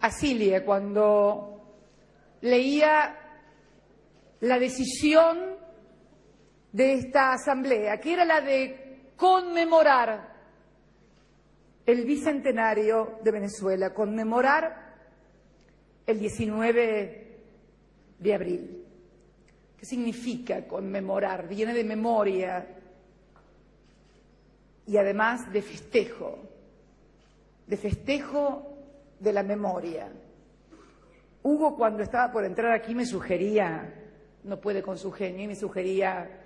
a Cilia cuando leía la decisión de esta asamblea, que era la de conmemorar el bicentenario de Venezuela, conmemorar el 19 de abril. ¿Qué significa conmemorar? Viene de memoria y además de festejo de la memoria. Hugo, cuando estaba por entrar aquí, me sugería, no puede con su genio, y me sugería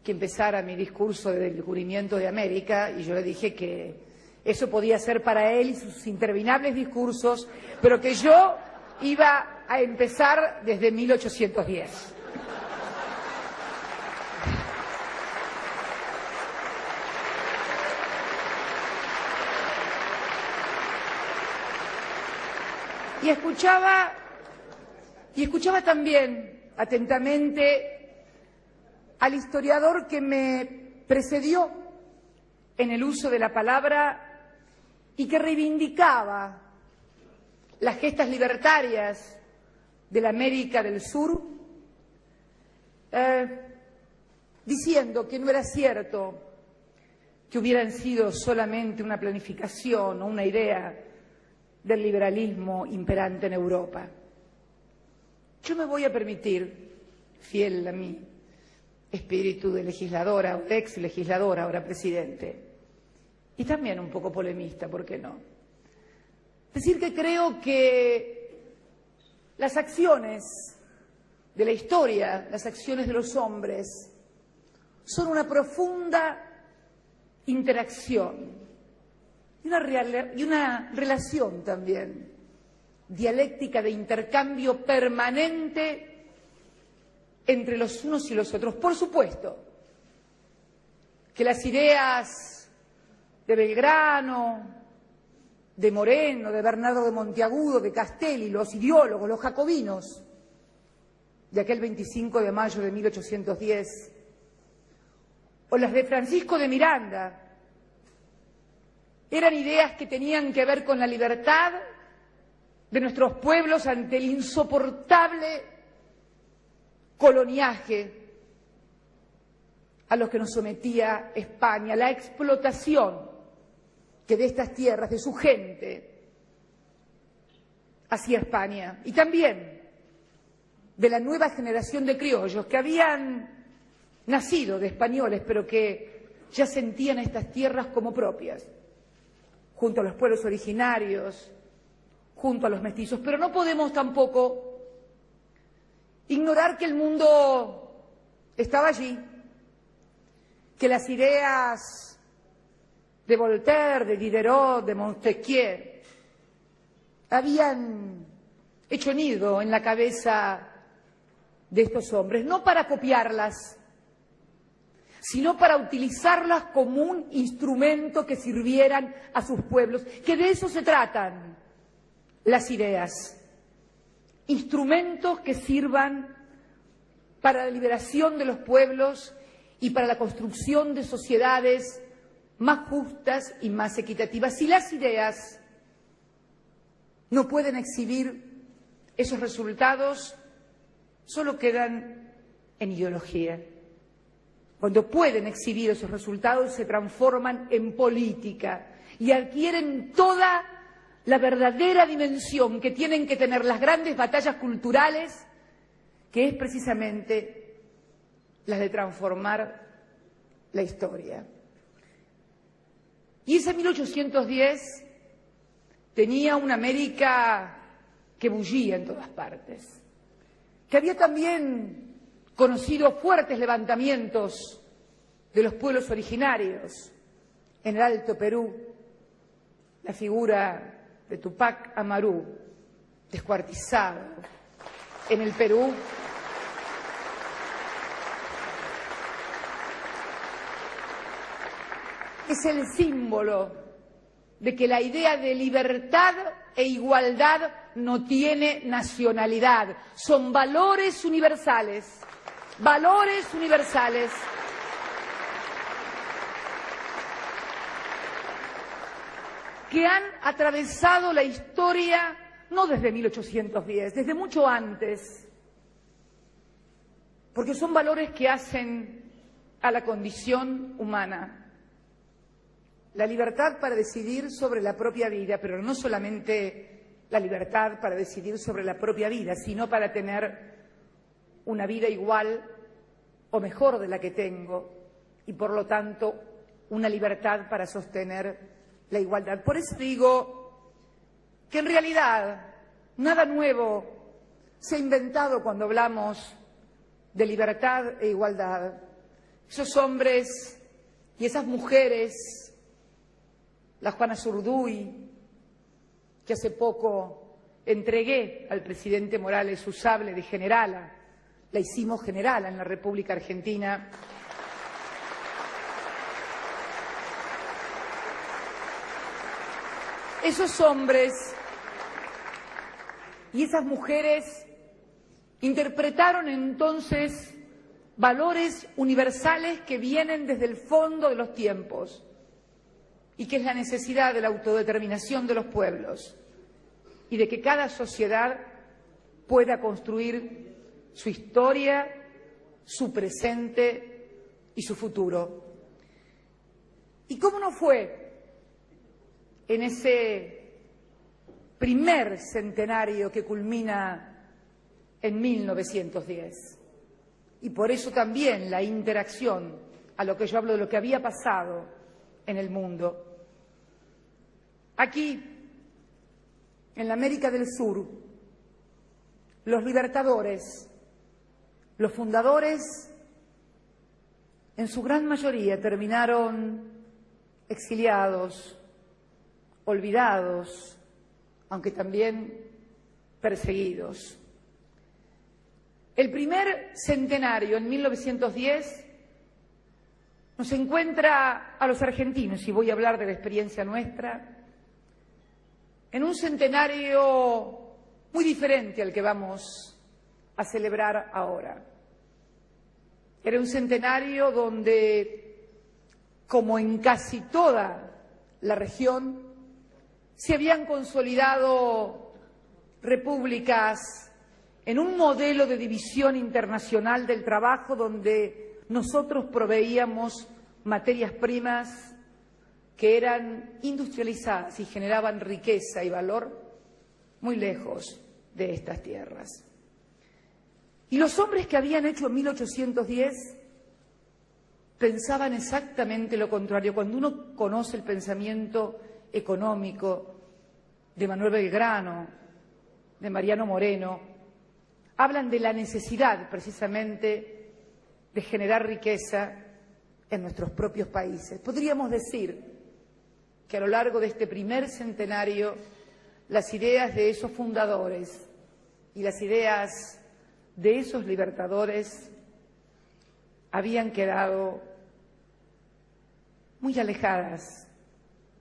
que empezara mi discurso del descubrimiento de América, y yo le dije que eso podía ser para él y sus interminables discursos, pero que yo iba a empezar desde 1810. Y escuchaba también atentamente al historiador que me precedió en el uso de la palabra y que reivindicaba las gestas libertarias de la América del Sur, diciendo que no era cierto que hubieran sido solamente una planificación o una idea del liberalismo imperante en Europa. Yo me voy a permitir, fiel a mi espíritu de legisladora, o de ex legisladora, ahora presidente, y también un poco polemista, ¿por qué no?, decir que creo que las acciones de la historia, las acciones de los hombres, son una profunda interacción y una relación también dialéctica de intercambio permanente entre los unos y los otros. Por supuesto que las ideas de Belgrano, de Moreno, de Bernardo de Monteagudo, de Castelli, los ideólogos, los jacobinos de aquel 25 de mayo de 1810, o las de Francisco de Miranda, eran ideas que tenían que ver con la libertad de nuestros pueblos ante el insoportable coloniaje a los que nos sometía España, la explotación que de estas tierras, de su gente, hacía España, y también de la nueva generación de criollos que habían nacido de españoles, pero que ya sentían estas tierras como propias, junto a los pueblos originarios, junto a los mestizos. Pero no podemos tampoco ignorar que el mundo estaba allí, que las ideas de Voltaire, de Diderot, de Montesquieu habían hecho nido en la cabeza de estos hombres, no para copiarlas, sino para utilizarlas como un instrumento que sirvieran a sus pueblos, que de eso se tratan las ideas, instrumentos que sirvan para la liberación de los pueblos y para la construcción de sociedades más justas y más equitativas. Si las ideas no pueden exhibir esos resultados, solo quedan en ideología. Cuando pueden exhibir esos resultados, se transforman en política y adquieren toda la verdadera dimensión que tienen que tener las grandes batallas culturales, que es precisamente la de transformar la historia. Y ese 1810 tenía una América que bullía en todas partes, que había también conocido fuertes levantamientos de los pueblos originarios en el Alto Perú, la figura de Tupac Amaru, descuartizado en el Perú, es el símbolo de que la idea de libertad e igualdad no tiene nacionalidad, son valores universales. Valores universales que han atravesado la historia no desde 1810, desde mucho antes, porque son valores que hacen a la condición humana. La libertad para decidir sobre la propia vida, pero no solamente la libertad para decidir sobre la propia vida, sino para tener una vida igual o mejor de la que tengo y, por lo tanto, una libertad para sostener la igualdad. Por eso digo que en realidad nada nuevo se ha inventado cuando hablamos de libertad e igualdad. Esos hombres y esas mujeres, la Juana Zurduy, que hace poco entregué al presidente Morales su sable de generala, la hicimos generala en la República Argentina. Esos hombres y esas mujeres interpretaron entonces valores universales que vienen desde el fondo de los tiempos y que es la necesidad de la autodeterminación de los pueblos y de que cada sociedad pueda construir su historia, su presente y su futuro. ¿Y cómo no fue en ese primer centenario que culmina en 1910? Y por eso también la interacción, a lo que yo hablo de lo que había pasado en el mundo. Aquí, en la América del Sur, los libertadores, los fundadores, en su gran mayoría terminaron exiliados, olvidados, aunque también perseguidos. El primer centenario, en 1910, nos encuentra a los argentinos, y voy a hablar de la experiencia nuestra, en un centenario muy diferente al que vamos a celebrar ahora. Era un centenario donde, como en casi toda la región, se habían consolidado repúblicas en un modelo de división internacional del trabajo donde nosotros proveíamos materias primas que eran industrializadas y generaban riqueza y valor muy lejos de estas tierras. Y los hombres que habían hecho en 1810 pensaban exactamente lo contrario. Cuando uno conoce el pensamiento económico de Manuel Belgrano, de Mariano Moreno, hablan de la necesidad precisamente de generar riqueza en nuestros propios países. Podríamos decir que a lo largo de este primer centenario las ideas de esos fundadores y las ideas de esos libertadores habían quedado muy alejadas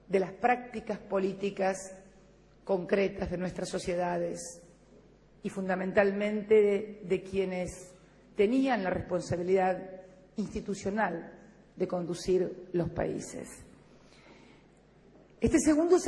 de las prácticas políticas concretas de nuestras sociedades y fundamentalmente de quienes tenían la responsabilidad institucional de conducir los países. Este segundo